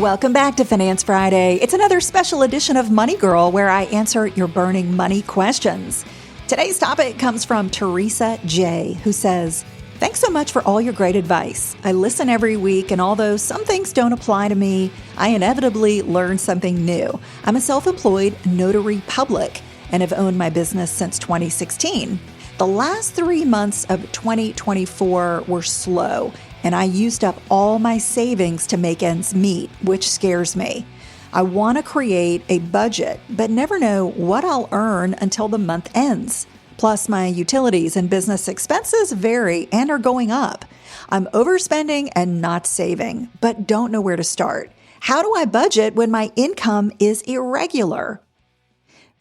Welcome back to Finance Friday. It's another special edition of Money Girl where I answer your burning money questions. Today's topic comes from Teresa J., who says, "Thanks so much for all your great advice. I listen every week, and although some things don't apply to me, I inevitably learn something new. I'm a self-employed notary public and have owned my business since 2016. The last 3 months of 2024 were slow, and I used up all my savings to make ends meet, which scares me. I want to create a budget, but never know what I'll earn until the month ends. Plus, my utilities and business expenses vary and are going up. I'm overspending and not saving, but don't know where to start. How do I budget when my income is irregular?"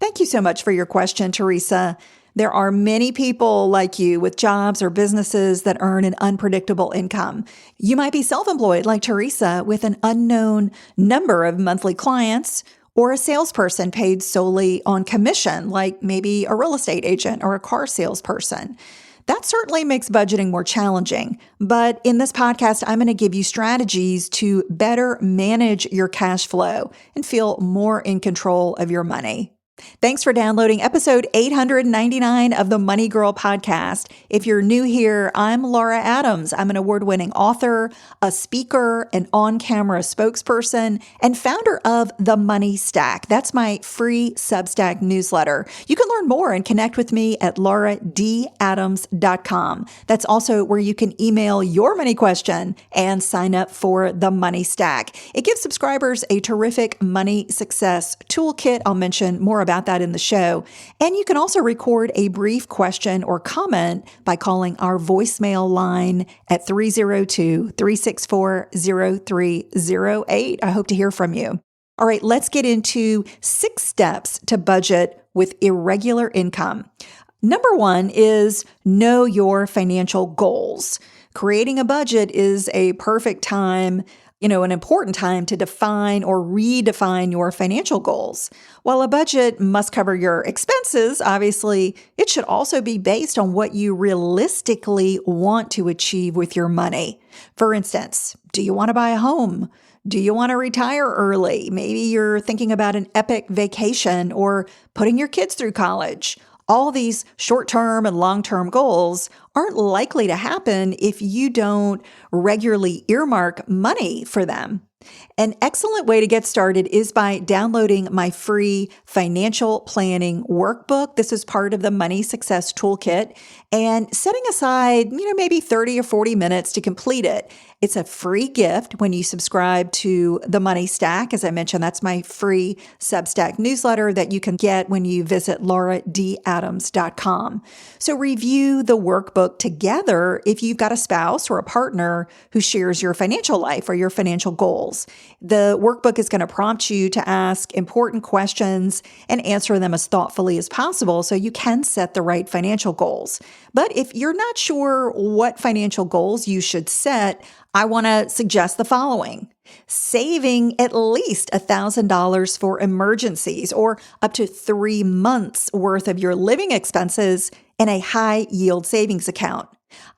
Thank you so much for your question, Teresa. There are many people like you with jobs or businesses that earn an unpredictable income. You might be self-employed like Teresa with an unknown number of monthly clients, or a salesperson paid solely on commission, like maybe a real estate agent or a car salesperson. That certainly makes budgeting more challenging. But in this podcast, I'm going to give you strategies to better manage your cash flow and feel more in control of your money. Thanks for downloading episode 899 of the Money Girl podcast. If you're new here, I'm Laura Adams. I'm an award-winning author, a speaker, an on-camera spokesperson, and founder of The Money Stack. That's my free Substack newsletter. You can learn more and connect with me at lauradadams.com. That's also where you can email your money question and sign up for The Money Stack. It gives subscribers a terrific money success toolkit. I'll mention more about that in the show. And you can also record a brief question or comment by calling our voicemail line at 302-364-0308. I hope to hear from you. All right, let's get into 6 steps to budget with irregular income. Number 1 is know your financial goals. Creating a budget is a perfect time, an important time to define or redefine your financial goals. While a budget must cover your expenses, obviously, it should also be based on what you realistically want to achieve with your money. For instance, do you want to buy a home? Do you want to retire early? Maybe you're thinking about an epic vacation or putting your kids through college. All these short-term and long-term goals aren't likely to happen if you don't regularly earmark money for them. An excellent way to get started is by downloading my free financial planning workbook. This is part of the Money Success Toolkit, and setting aside, maybe 30 or 40 minutes to complete it. It's a free gift when you subscribe to the Money Stack. As I mentioned, that's my free Substack newsletter that you can get when you visit lauradadams.com. So review the workbook together if you've got a spouse or a partner who shares your financial life or your financial goals. The workbook is going to prompt you to ask important questions and answer them as thoughtfully as possible so you can set the right financial goals. But if you're not sure what financial goals you should set, I want to suggest the following. Saving at least $1,000 for emergencies or up to 3 months worth of your living expenses in a high yield savings account.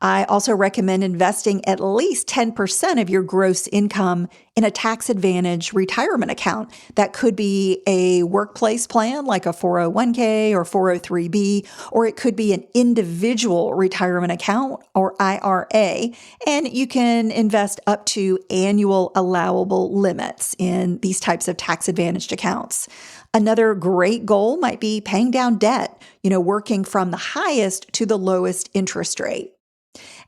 I also recommend investing at least 10% of your gross income in a tax-advantaged retirement account. That could be a workplace plan like a 401k or 403b, or it could be an individual retirement account or IRA. And you can invest up to annual allowable limits in these types of tax-advantaged accounts. Another great goal might be paying down debt, working from the highest to the lowest interest rate.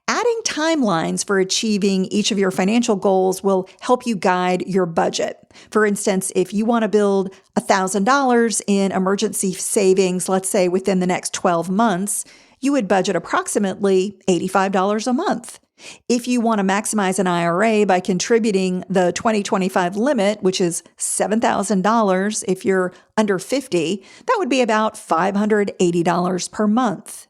Adding timelines for achieving each of your financial goals will help you guide your budget. For instance, if you want to build $1,000 in emergency savings, let's say within the next 12 months, you would budget approximately $85 a month. If you want to maximize an IRA by contributing the 2025 limit, which is $7,000 if you're under 50, that would be about $580 per month.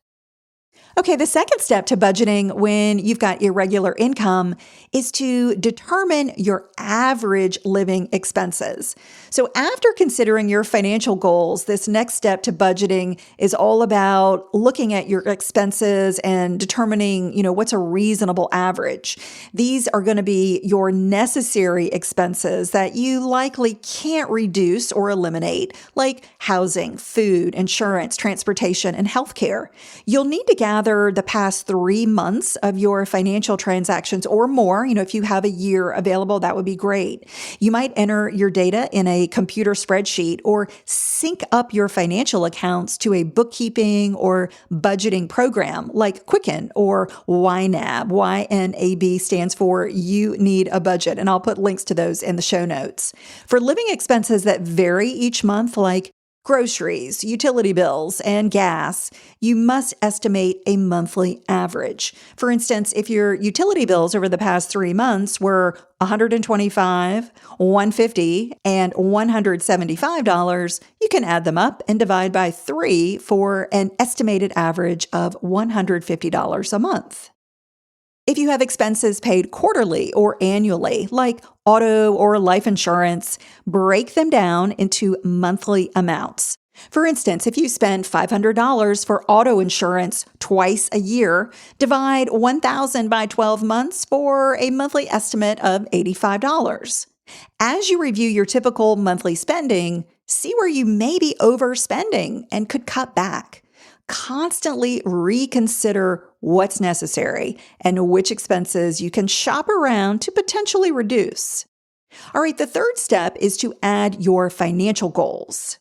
Okay, the second step to budgeting when you've got irregular income is to determine your average living expenses. So after considering your financial goals, this next step to budgeting is all about looking at your expenses and determining, what's a reasonable average. These are going to be your necessary expenses that you likely can't reduce or eliminate, like housing, food, insurance, transportation, and healthcare. You'll need to gather the past 3 months of your financial transactions or more. If you have a year available, that would be great. You might enter your data in a computer spreadsheet or sync up your financial accounts to a bookkeeping or budgeting program like Quicken or YNAB. YNAB stands for You Need a Budget, and I'll put links to those in the show notes. For living expenses that vary each month, like groceries, utility bills, and gas, you must estimate a monthly average. For instance, if your utility bills over the past 3 months were $125, $150, and $175, you can add them up and divide by 3 for an estimated average of $150 a month. If you have expenses paid quarterly or annually, like auto or life insurance, break them down into monthly amounts. For instance, if you spend $500 for auto insurance twice a year, divide $1,000 by 12 months for a monthly estimate of $85. As you review your typical monthly spending, see where you may be overspending and could cut back. Constantly reconsider what's necessary and which expenses you can shop around to potentially reduce. All right, the third step is to add your financial goals.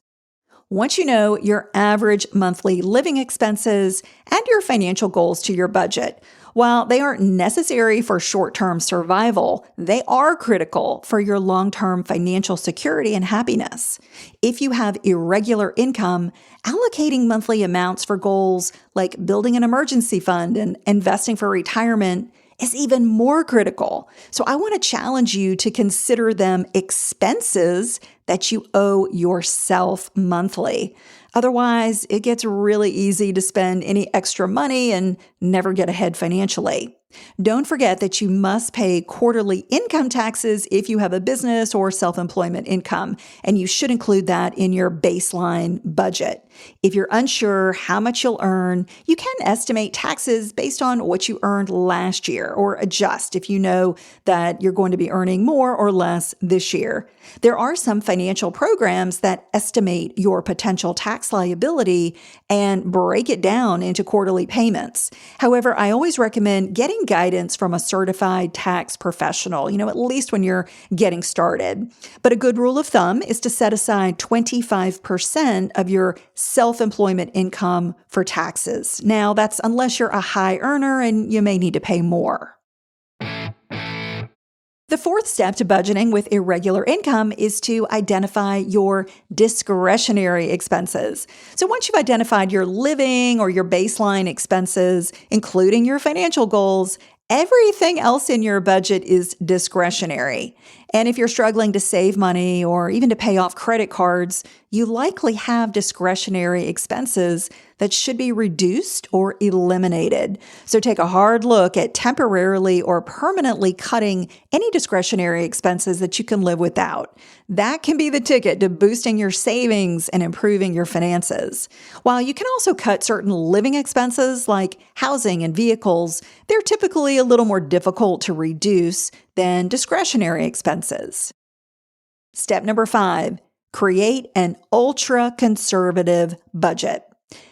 Once you know your average monthly living expenses, add your financial goals to your budget. While they aren't necessary for short-term survival, they are critical for your long-term financial security and happiness. If you have irregular income, allocating monthly amounts for goals like building an emergency fund and investing for retirement is even more critical. So I want to challenge you to consider them expenses that you owe yourself monthly. Otherwise, it gets really easy to spend any extra money and never get ahead financially. Don't forget that you must pay quarterly income taxes if you have a business or self-employment income, and you should include that in your baseline budget. If you're unsure how much you'll earn, you can estimate taxes based on what you earned last year or adjust if you know that you're going to be earning more or less this year. There are some financial programs that estimate your potential tax liability and break it down into quarterly payments. However, I always recommend getting guidance from a certified tax professional, at least when you're getting started. But a good rule of thumb is to set aside 25% of your self-employment income for taxes. Now, that's unless you're a high earner and you may need to pay more. The fourth step to budgeting with irregular income is to identify your discretionary expenses. So once you've identified your living or your baseline expenses, including your financial goals, everything else in your budget is discretionary. And if you're struggling to save money or even to pay off credit cards, you likely have discretionary expenses that should be reduced or eliminated. So take a hard look at temporarily or permanently cutting any discretionary expenses that you can live without. That can be the ticket to boosting your savings and improving your finances. While you can also cut certain living expenses like housing and vehicles, they're typically a little more difficult to reduce than discretionary expenses. Step number 5, create an ultra-conservative budget.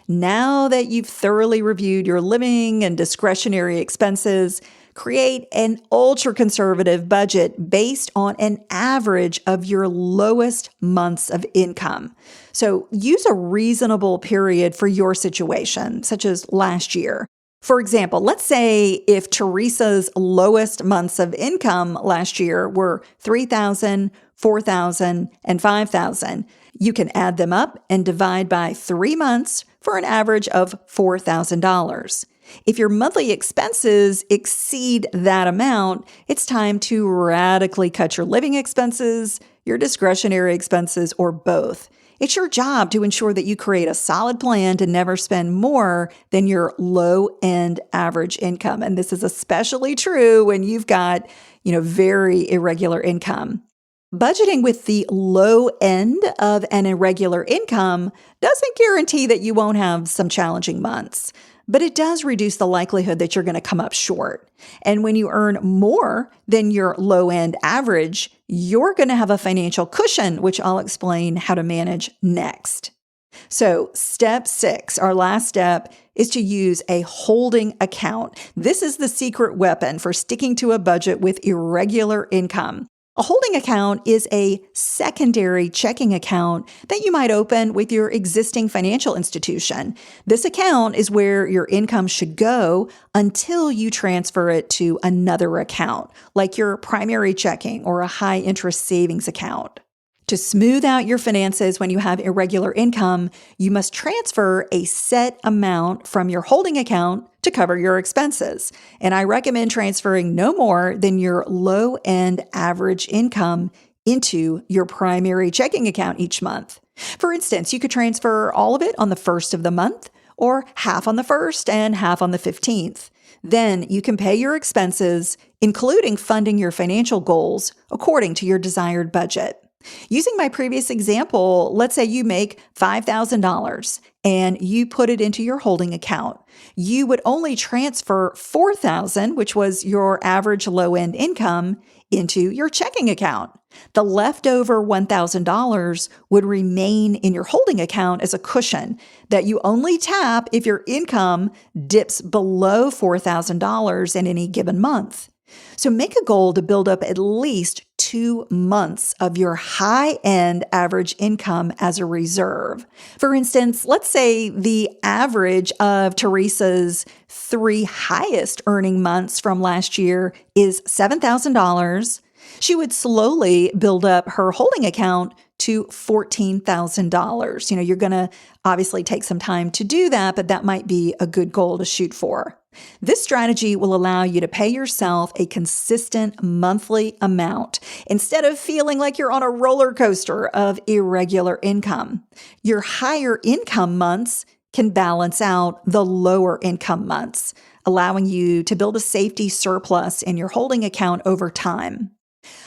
Now that you've thoroughly reviewed your living and discretionary expenses, create an ultra-conservative budget based on an average of your lowest months of income. So use a reasonable period for your situation, such as last year. For example, let's say if Teresa's lowest months of income last year were $3,000, $4,000, and $5,000, you can add them up and divide by 3 months for an average of $4,000. If your monthly expenses exceed that amount, it's time to radically cut your living expenses, your discretionary expenses, or both. It's your job to ensure that you create a solid plan to never spend more than your low-end average income. And this is especially true when you've got, very irregular income. Budgeting with the low end of an irregular income doesn't guarantee that you won't have some challenging months, but it does reduce the likelihood that you're going to come up short. And when you earn more than your low end average, you're going to have a financial cushion, which I'll explain how to manage next. So step 6, our last step, is to use a holding account. This is the secret weapon for sticking to a budget with irregular income. A holding account is a secondary checking account that you might open with your existing financial institution. This account is where your income should go until you transfer it to another account, like your primary checking or a high-interest savings account. To smooth out your finances when you have irregular income, you must transfer a set amount from your holding account to cover your expenses. And I recommend transferring no more than your low-end average income into your primary checking account each month. For instance, you could transfer all of it on the 1st of the month, or half on the 1st and half on the 15th. Then you can pay your expenses, including funding your financial goals, according to your desired budget. Using my previous example, let's say you make $5,000 and you put it into your holding account. You would only transfer $4,000, which was your average low-end income, into your checking account. The leftover $1,000 would remain in your holding account as a cushion that you only tap if your income dips below $4,000 in any given month. So make a goal to build up at least 2 months of your high-end average income as a reserve. For instance, let's say the average of Teresa's 3 highest earning months from last year is $7,000. She would slowly build up her holding account to $14,000. You're going to obviously take some time to do that, but that might be a good goal to shoot for. This strategy will allow you to pay yourself a consistent monthly amount instead of feeling like you're on a roller coaster of irregular income. Your higher income months can balance out the lower income months, allowing you to build a safety surplus in your holding account over time.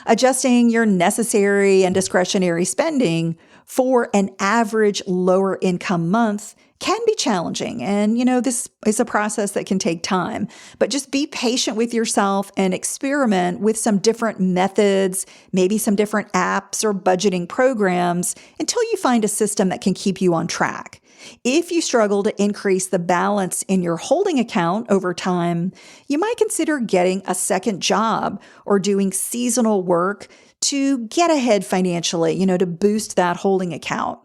Adjusting your necessary and discretionary spending for an average lower income month can be challenging. And, this is a process that can take time, but just be patient with yourself and experiment with some different methods, maybe some different apps or budgeting programs until you find a system that can keep you on track. If you struggle to increase the balance in your holding account over time, you might consider getting a second job or doing seasonal work to get ahead financially, to boost that holding account.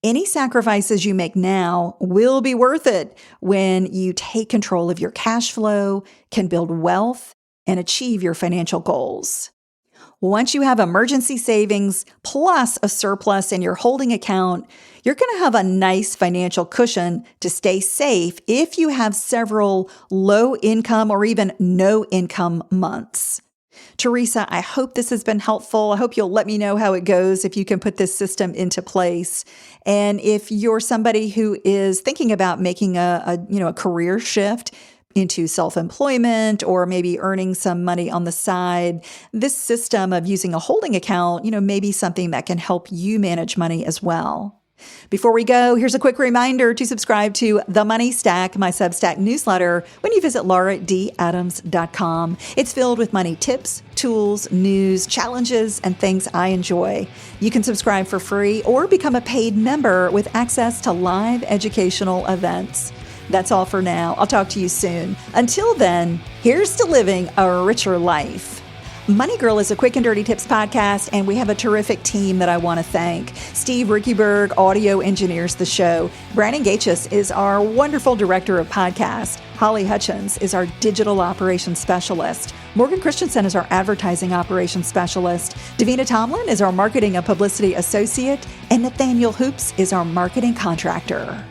Any sacrifices you make now will be worth it when you take control of your cash flow, can build wealth, and achieve your financial goals. Once you have emergency savings plus a surplus in your holding account, you're going to have a nice financial cushion to stay safe if you have several low income or even no income months. Teresa, I hope this has been helpful. I hope you'll let me know how it goes if you can put this system into place. And if you're somebody who is thinking about making a career shift into self-employment or maybe earning some money on the side, this system of using a holding account, may be something that can help you manage money as well. Before we go, here's a quick reminder to subscribe to The Money Stack, my Substack newsletter, when you visit lauradadams.com. It's filled with money tips, tools, news, challenges, and things I enjoy. You can subscribe for free or become a paid member with access to live educational events. That's all for now. I'll talk to you soon. Until then, here's to living a richer life. Money Girl is a quick and dirty tips podcast, and we have a terrific team that I want to thank. Steve Rickyberg audio engineers the show. Brandon Gachis is our wonderful director of podcast. Holly Hutchins is our digital operations specialist. Morgan Christensen is our advertising operations specialist. Davina Tomlin is our marketing and publicity associate. And Nathaniel Hoops is our marketing contractor.